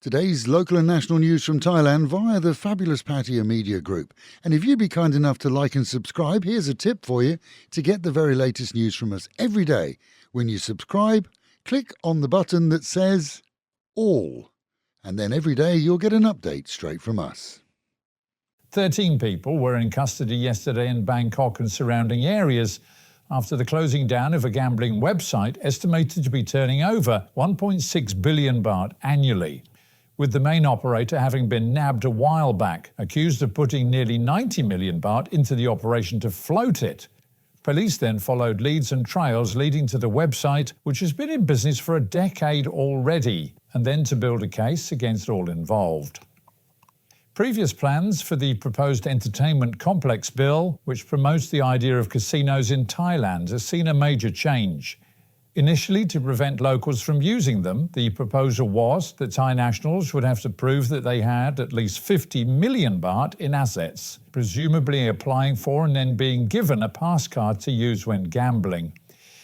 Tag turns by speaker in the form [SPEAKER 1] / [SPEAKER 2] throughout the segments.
[SPEAKER 1] Today's local and national news from Thailand via the fabulous Pattaya Media Group. And if you'd be kind enough to like and subscribe, here's a tip for you to get the very latest news from us every day. When you subscribe, click on the button that says All. And then every day you'll get an update straight from us.
[SPEAKER 2] 13 people were in custody yesterday in Bangkok and surrounding areas after the closing down of a gambling website estimated to be turning over 1.6 billion baht annually, with the main operator having been nabbed a while back, accused of putting nearly 90 million baht into the operation to float it. Police then followed leads and trails leading to the website, which has been in business for a decade already, and then to build a case against all involved. Previous plans for the proposed entertainment complex bill, which promotes the idea of casinos in Thailand, has seen a major change. Initially, to prevent locals from using them, the proposal was that Thai nationals would have to prove that they had at least 50 million baht in assets, presumably applying for and then being given a pass card to use when gambling.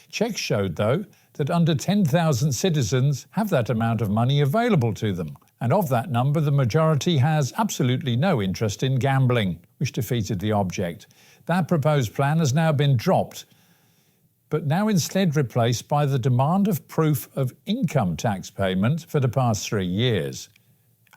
[SPEAKER 2] Checks showed, though, that under 10,000 citizens have that amount of money available to them. And of that number, the majority has absolutely no interest in gambling, which defeated the object. That proposed plan has now been dropped, but now instead replaced by the demand of proof of income tax payment for the past 3 years.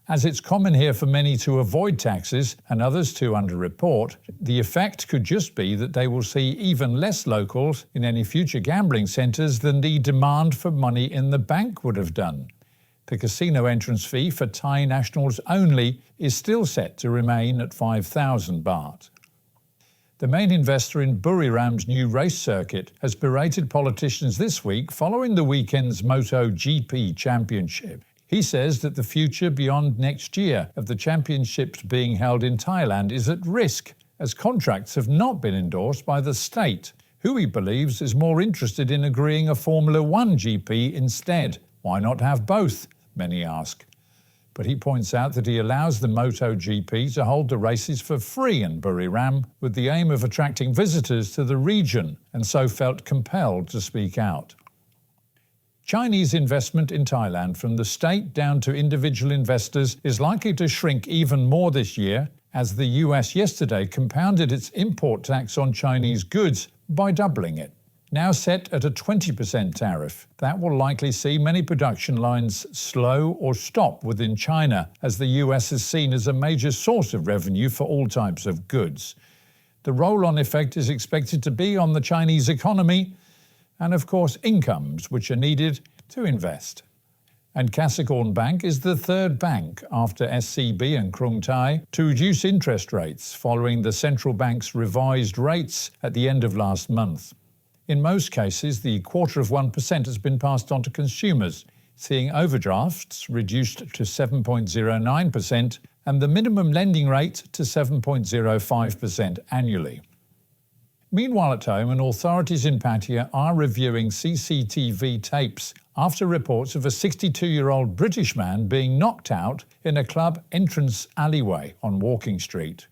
[SPEAKER 2] As it's common here for many to avoid taxes and others to underreport, the effect could just be that they will see even less locals in any future gambling centres than the demand for money in the bank would have done. The casino entrance fee for Thai nationals only is still set to remain at 5,000 baht. The main investor in Buriram's new race circuit has berated politicians this week following the weekend's Moto GP championship. He says that the future beyond next year of the championships being held in Thailand is at risk, as contracts have not been endorsed by the state, who he believes is more interested in agreeing a Formula 1 GP instead. Why not have both, many ask. But he points out that he allows the Moto GP to hold the races for free in Buriram with the aim of attracting visitors to the region, and so felt compelled to speak out. Chinese investment in Thailand from the state down to individual investors is likely to shrink even more this year, as the US yesterday compounded its import tax on Chinese goods by doubling it. Now set at a 20% tariff, that will likely see many production lines slow or stop within China, as the US is seen as a major source of revenue for all types of goods. The roll-on effect is expected to be on the Chinese economy and, of course, incomes which are needed to invest. And Kasikorn Bank is the third bank after SCB and Krung Thai to reduce interest rates following the central bank's revised rates at the end of last month. In most cases, the 0.25% has been passed on to consumers, seeing overdrafts reduced to 7.09% and the minimum lending rate to 7.05% annually. Meanwhile at home, and authorities in Pattaya are reviewing CCTV tapes after reports of a 62-year-old British man being knocked out in a club entrance alleyway on Walking Street.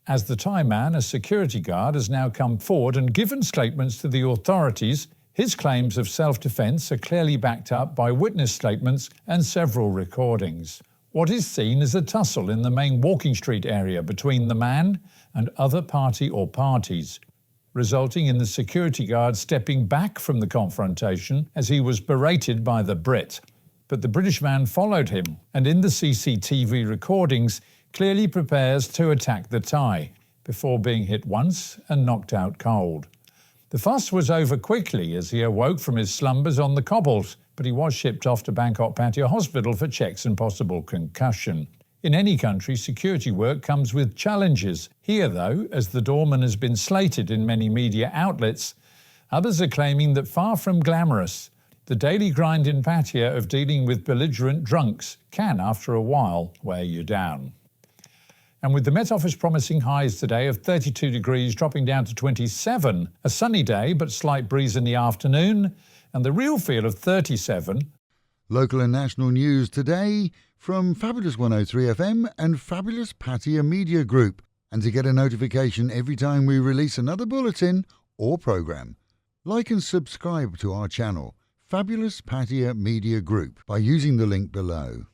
[SPEAKER 2] As the Thai man, a security guard, has now come forward and given statements to the authorities, his claims of self-defence are clearly backed up by witness statements and several recordings. What is seen is a tussle in the main Walking Street area between the man and other party or parties, resulting in the security guard stepping back from the confrontation as he was berated by the Brit. But the British man followed him, and in the CCTV recordings clearly prepares to attack the Thai, before being hit once and knocked out cold. The fuss was over quickly as he awoke from his slumbers on the cobbles, but he was shipped off to Bangkok Pattaya Hospital for checks and possible concussion. In any country, security work comes with challenges. Here, though, as the doorman has been slated in many media outlets, others are claiming that far from glamorous, the daily grind in Pattaya of dealing with belligerent drunks can, after a while, wear you down. And with the Met Office promising highs today of 32 degrees dropping down to 27, a sunny day but slight breeze in the afternoon, and the real feel of 37.
[SPEAKER 1] Local and national news today from Fabulous 103 FM and Fabulous Pattaya Media Group. And to get a notification every time we release another bulletin or programme, like and subscribe to our channel, Fabulous Pattaya Media Group, by using the link below.